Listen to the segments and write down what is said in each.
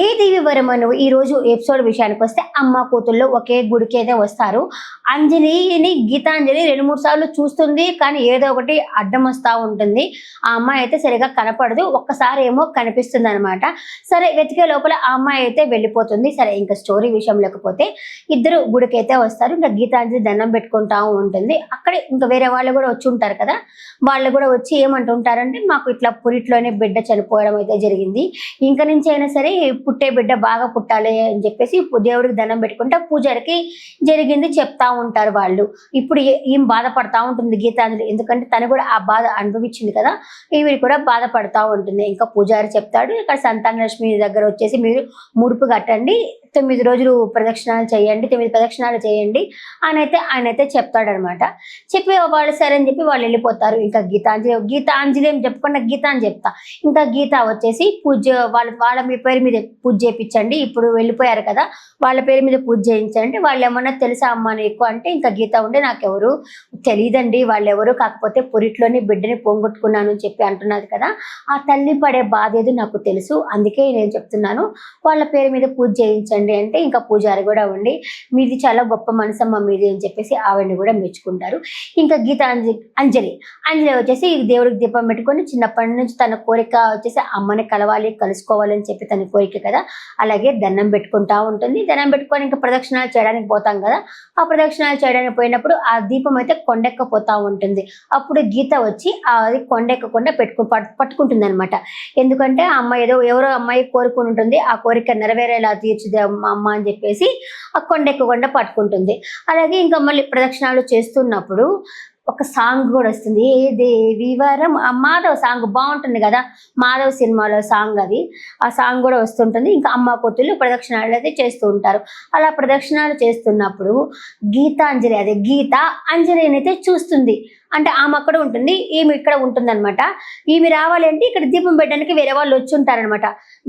ఏది వివరమను ఈ రోజు ఎపిసోడ్ విషయానికి వస్తే అమ్మ కూతుళ్ళు ఒకే గుడికి అయితే వస్తారు. అంజలిని గీతాంజలి 2-3 సార్లు చూస్తుంది, కానీ ఏదో ఒకటి అడ్డం వస్తూ ఉంటుంది. ఆ అమ్మాయి అయితే సరిగా కనపడదు, ఒక్కసారి ఏమో కనిపిస్తుంది అనమాట. సరే వెతికే లోపల ఆ అమ్మాయి అయితే వెళ్ళిపోతుంది. సరే ఇంకా స్టోరీ విషయం లేకపోతే ఇద్దరు గుడికి అయితే వస్తారు. ఇంకా గీతాంజలి దండం పెట్టుకుంటా ఉంటుంది. అక్కడే ఇంకా వేరే వాళ్ళు కూడా వచ్చి ఉంటారు కదా, వాళ్ళు కూడా వచ్చి ఏమంటుంటారంటే మాకు ఇట్లా పురిట్లోనే బిడ్డ చనిపోవడం అయితే జరిగింది, ఇంక నుంచి అయినా సరే పుట్టే బిడ్డ బాగా పుట్టాలి అని చెప్పేసి దేవుడికి దండం పెట్టుకుంటే పూజారికి జరిగింది చెప్తా ఉంటారు వాళ్ళు. ఇప్పుడు ఏం బాధపడతా ఉంటుంది గీతాంజలి, ఎందుకంటే తను కూడా ఆ బాధ అనుభవించింది కదా, ఈవిడ కూడా బాధపడతా ఉంటుంది. ఇంకా పూజారి చెప్తాడు, ఇక్కడ సంతాన లక్ష్మి దగ్గర వచ్చేసి మీరు ముడుపు కట్టండి, 9 రోజులు ప్రదక్షిణాలు చేయండి, 9 ప్రదక్షిణాలు చేయండి అని అయితే ఆయన అయితే చెప్తాడనమాట. చెప్పి వాళ్ళు సరే అని చెప్పి వాళ్ళు వెళ్ళిపోతారు. ఇంకా గీతాంజలి ఏం చెప్పకుండా గీత అని చెప్తా. ఇంకా గీత వచ్చేసి పూజ వాళ్ళ మీ పేరు మీద పూజ చేయించండి, ఇప్పుడు వెళ్ళిపోయారు కదా వాళ్ళ పేరు మీద పూజ చేయించండి, వాళ్ళు ఏమన్నా తెలుసా అమ్మ నీకు అంటే ఇంకా గీత ఉండే నాకెవరు తెలియదండి, వాళ్ళు ఎవరు, కాకపోతే పురిట్లోని బిడ్డని పోగొట్టుకున్నాను అని చెప్పి అంటున్నది కదా, ఆ తల్లి పడే బాధ ఏదో నాకు తెలుసు, అందుకే నేను చెప్తున్నాను వాళ్ళ పేరు మీద పూజ చేయించండి అంటే ఇంకా పూజారి కూడా ఉండి మీది చాలా గొప్ప మనసమ్మ మీది అని చెప్పేసి ఆవిడని కూడా మెచ్చుకుంటారు. ఇంకా అంజలి వచ్చేసి దేవుడికి దీపం పెట్టుకొని చిన్నప్పటి నుంచి తన కోరిక వచ్చేసి అమ్మని కలుసుకోవాలి అని చెప్పి తన కోరిక కదా, అలాగే దండం పెట్టుకుంటా ఉంటుంది. దండం పెట్టుకొని ఇంకా ప్రదక్షిణాలు చేయడానికి పోతాం కదా, ఆ ప్రదక్షిణాలు చేయడానికి పోయినప్పుడు ఆ దీపం అయితే కొండెక్కపోతా ఉంటుంది. అప్పుడు గీత వచ్చి అది కొండెక్కకుండా పట్టుకుంటుంది అనమాట. ఎందుకంటే ఆ అమ్మాయి ఎవరో అమ్మాయి కోరుకుని ఉంటుంది, ఆ కోరిక నెరవేరేలా తీర్చిదే అమ్మ అని చెప్పేసి ఆ కొండెక్కకుండా పట్టుకుంటుంది. అలాగే ఇంకా మళ్ళీ ప్రదక్షిణాలు చేస్తున్నప్పుడు ఒక సాంగ్ కూడా వస్తుంది, ఏ దేవి వరం, ఆ మాధవ్ సాంగ్ బాగుంటుంది కదా, మాధవ్ సినిమాలో సాంగ్ అది, ఆ సాంగ్ కూడా వస్తుంటుంది. ఇంకా అమ్మ కూతుళ్ళు ప్రదక్షిణాలు అయితే చేస్తూ ఉంటారు. అలా ప్రదక్షిణాలు చేస్తున్నప్పుడు గీత అంజలిని అయితే చూస్తుంది. అంటే ఆమె అక్కడ ఉంటుంది, ఈమె ఇక్కడ ఉంటుంది అనమాట. ఈమె రావాలి అంటే ఇక్కడ దీపం పెట్టడానికి వేరే వాళ్ళు వచ్చి ఉంటారనమాట.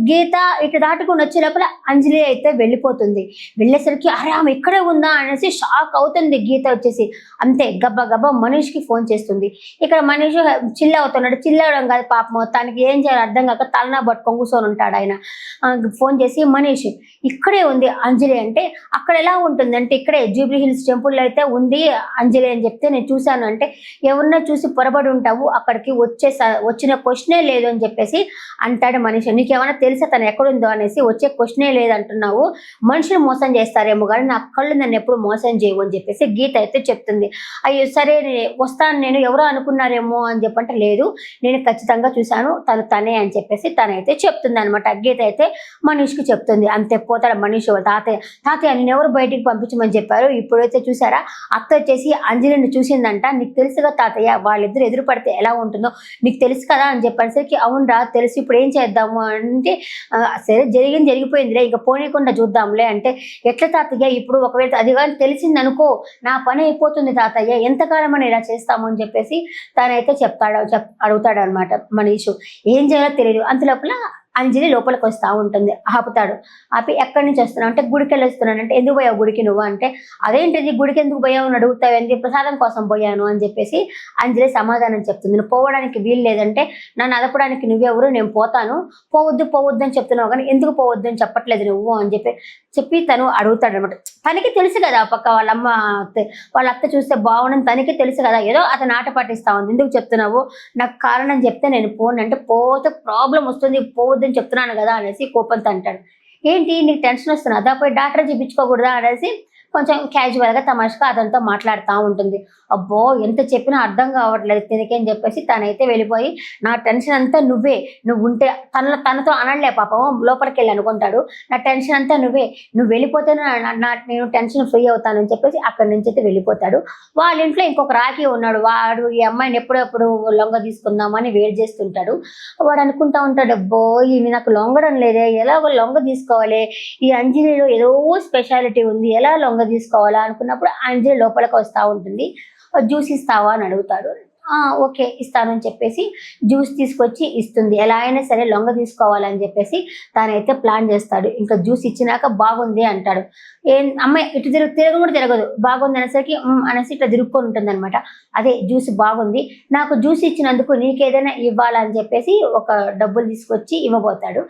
గీత ఇటు దాటుకుని వచ్చే లోపల అంజలి అయితే వెళ్ళిపోతుంది. వెళ్ళేసరికి అరే ఆమె ఇక్కడే ఉందా అనేసి షాక్ అవుతుంది గీత వచ్చేసి. అంతే గబ్బా మనీష్కి ఫోన్ చేస్తుంది. ఇక్కడ మనీష్ చిల్ అవుతున్నాడు, చిల్ అవడం కాదు పాపం, తనకి ఏం చేయాలో అర్థం కాక తలనా పట్టుకొని కూర్చొని ఉంటాడు ఆయన. ఫోన్ చేసి మనీష్ ఇక్కడే ఉంది అంజలి అంటే, అక్కడ ఎలా ఉంటుంది అంటే ఇక్కడే జూబ్లీ హిల్స్ టెంపుల్ అయితే ఉంది అంజలి అని చెప్తే నేను చూశాను అంటే, ఎవరన్నా చూసి పొరబడి ఉంటావు, అక్కడికి వచ్చిన క్వశ్చనే లేదు అని చెప్పేసి అంటాడు మనిషి. నీకేమైనా తెలుసా తను ఎక్కడుందో అనేసి, వచ్చే క్వశ్చనే లేదంటున్నావు, మనుషులు మోసం చేస్తారేమో కానీ నా కళ్ళు నన్ను ఎప్పుడు మోసం చేయవు అని చెప్పేసి గీత అయితే చెప్తుంది. అయ్యో సరే వస్తాను నేను, ఎవరో అనుకున్నారేమో అని చెప్పంటే లేదు నేను ఖచ్చితంగా చూశాను తనే అని చెప్పేసి తనైతే చెప్తుంది అనమాట. గీత అయితే మనీష్కి చెప్తుంది. అంతే పోతాడు మనీష్ తాతయ్య నేను ఎవరు బయటికి పంపించమని చెప్పారు, ఇప్పుడైతే చూసారా అత్త వచ్చేసి అంజలిని చూసిందంట, నీకు తెలుసుగా తాతయ్య వాళ్ళిద్దరు ఎదురు పడితే ఎలా ఉంటుందో నీకు తెలుసు కదా అని చెప్పేసరికి అవునరా తెలుసు, ఇప్పుడు ఏం చేద్దాము అంటే సరే జరిగిపోయిందిలే ఇంకా పోనీకుండా చూద్దాంలే అంటే, ఎట్లా తాతయ్య ఇప్పుడు ఒకవేళ అది కానీ తెలిసింది అనుకో నా పని అయిపోతుంది తాతయ్య, ఎంతకాలం అని ఇలా చేస్తాము అని చెప్పేసి తనైతే అడుగుతాడు అనమాట మనీషు. ఏం చేయాలో తెలియదు. అంతలోపల అంజలి లోపలికి వస్తూ ఉంటుంది. ఆపుతాడు. ఆపి ఎక్కడి నుంచి వస్తున్నావు అంటే గుడికి వెళ్ళి వస్తున్నాను అంటే, ఎందుకు పోయావు గుడికి నువ్వు అంటే, అదేంటిది గుడికి ఎందుకు పోయావు అని అడుగుతావు ఏంటి, ప్రసాదం కోసం పోయాను అని చెప్పేసి అంజలి సమాధానం చెప్తుంది. నువ్వు పోవడానికి వీలు లేదంటే నన్ను అదపడానికి నువ్వెవరు, నేను పోతాను, పోవద్దు అని చెప్తున్నావు కానీ ఎందుకు పోవద్దు అని చెప్పట్లేదు నువ్వు అని చెప్పి తను అడుగుతాడు అనమాట. తనకి తెలుసు కదా పక్క వాళ్ళ అత్త చూస్తే బాగుండని తనకి తెలుసు కదా, ఏదో అతను ఆట పట్టిస్తా ఉంది, ఎందుకు చెప్తున్నావు నాకు కారణం చెప్తే నేను పోను అంటే, పోతే ప్రాబ్లం వస్తుంది పోవద్దని చెప్తున్నాను కదా అనేసి కోపంతో అంటాడు. ఏంటి నీకు టెన్షన్ వస్తున్నా అదా, పోయి డాక్టర్ చూపించుకోకూడదా అనేసి కొంచెం క్యాజువల్గా తమాషగా అతనితో మాట్లాడుతూ ఉంటుంది. అబ్బో ఎంత చెప్పినా అర్థం కావట్లేదు తినకేం చెప్పేసి తనైతే వెళ్ళిపోయి నా టెన్షన్ అంతా నువ్వు ఉంటే తనతో అనలే పాపం లోపలికి వెళ్ళి అనుకుంటాడు, నా టెన్షన్ అంతా నువ్వు వెళ్ళిపోతేనే నేను టెన్షన్ ఫ్రీ అవుతానని చెప్పేసి అక్కడి నుంచి అయితే వెళ్ళిపోతాడు. వాళ్ళ ఇంట్లో ఇంకొక రాఖీ ఉన్నాడు, వాడు ఈ అమ్మాయిని ఎప్పుడెప్పుడు లొంగ తీసుకుందామని వెయిట్ చేస్తుంటాడు. వాడు అనుకుంటా ఉంటాడు, అబ్బో ఇది నాకు లొంగడం లేదే, ఎలాగో లొంగ తీసుకోవాలి, ఈ అంజలిలో ఏదో స్పెషాలిటీ ఉంది, ఎలా లొంగ తీసుకోవాలా అనుకున్నప్పుడు అంజలి లోపలికి వస్తూ ఉంటుంది. జ్యూస్ ఇస్తావా అని అడుగుతాడు. ఓకే ఇస్తాను అని చెప్పేసి జ్యూస్ తీసుకొచ్చి ఇస్తుంది. ఎలా అయినా సరే లొంగ తీసుకోవాలని చెప్పేసి తానైతే ప్లాన్ చేస్తాడు. ఇంకా జ్యూస్ ఇచ్చినాక బాగుంది అంటాడు. అమ్మాయి ఇటు తిరగదు కూడా తిరగదు, బాగుంది అనేసరికి అనేసి ఇట్లా తిరుక్కొని ఉంటుంది అనమాట. అదే జ్యూస్ బాగుంది, నాకు జ్యూస్ ఇచ్చినందుకు నీకేదైనా ఇవ్వాలని చెప్పేసి ఒక డబ్బులు తీసుకొచ్చి ఇవ్వబోతాడు.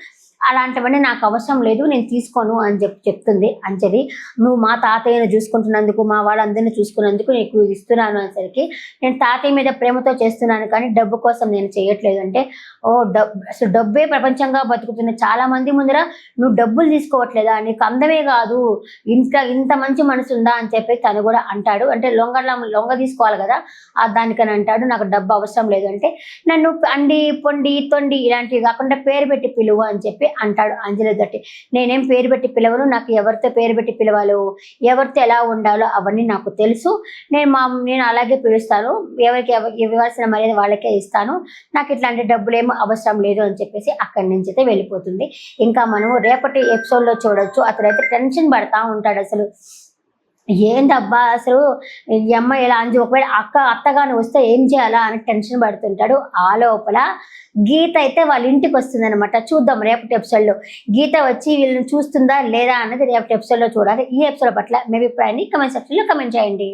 అలాంటివన్నీ నాకు అవసరం లేదు, నేను తీసుకోను అని చెప్తుంది అంజలి. నువ్వు మా తాతయ్యను చూసుకుంటున్నందుకు, మా వాళ్ళందరినీ చూసుకున్నందుకు నీకు ఇది ఇస్తున్నాను అనేసరికి, నేను తాతయ్య మీద ప్రేమతో చేస్తున్నాను కానీ డబ్బు కోసం నేను చేయట్లేదు అంటే, ఓ అసలు డబ్బే ప్రపంచంగా బతుకుతున్న చాలా మంది ముందర నువ్వు డబ్బులు తీసుకోవట్లేదా, నీకు అందమే కాదు, ఇంత మంచి మనసు ఉందా అని చెప్పి తను కూడా అంటాడు. అంటే లొంగ తీసుకోవాలి కదా, దానికని అంటాడు నాకు డబ్బు అవసరం లేదు అంటే, నన్ను అండి పొండి తొండి ఇలాంటివి కాకుండా పేరు పెట్టి పిలువు అని చెప్పి అంటాడు అంజలి గట్టి. నేనేం పేరు పెట్టి పిలవను, నాకు ఎవరితో పేరు పెట్టి పిలవాలో, ఎవరితో ఎలా ఉండాలో అవన్నీ నాకు తెలుసు, నేను అలాగే పిలుస్తాను, ఎవరికి ఇవ్వాల్సిన మర్యాద వాళ్ళకే ఇస్తాను, నాకు ఇట్లాంటి డబ్బులేమో అవసరం లేదు అని చెప్పేసి అక్కడి నుంచి అయితే వెళ్ళిపోతుంది. ఇంకా మనము రేపటి ఎపిసోడ్ లో చూడొచ్చు, అతడైతే టెన్షన్ పడతా ఉంటాడు. అసలు ఏందబ్బా అసలు ఈ అమ్మాయి ఇలా అంజు ఒకవేళ అత్తగాని వస్తే ఏం చేయాలా అని టెన్షన్ పడుతుంటాడు. ఆ లోపల గీత అయితే వాళ్ళ ఇంటికి వస్తుంది అనమాట. చూద్దాం రేపటి ఎపిసోడ్ లో గీత వచ్చి వీళ్ళని చూస్తుందా లేదా అన్నది రేపటి ఎపిసోడ్ లో చూడాలి. ఈ ఎపిసోడ్ పట్ల మీ అభిప్రాయాన్ని కమెంట్ సెక్షన్ లో కమెంట్ చేయండి.